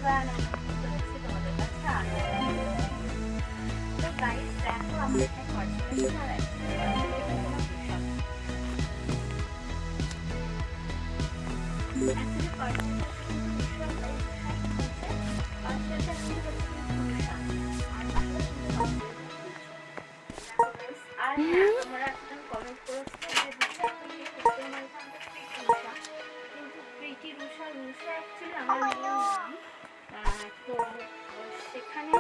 এবার আমি বলেছি তোমাদের কাছে আরো তো গাইস দেখো আমার এখানে কনসেন্ট্রেশন আর অ্যাকচুয়ালি আর হ্যাঁ তোমরা একজন কমেন্ট করেছো যে দিশা তুমি করতে বলতাম তো প্রীতি রুষা কিন্তু প্রীতি রুষা রুষা অ্যাকচুয়ালি আমার মেয়ের নাম তো সেখানে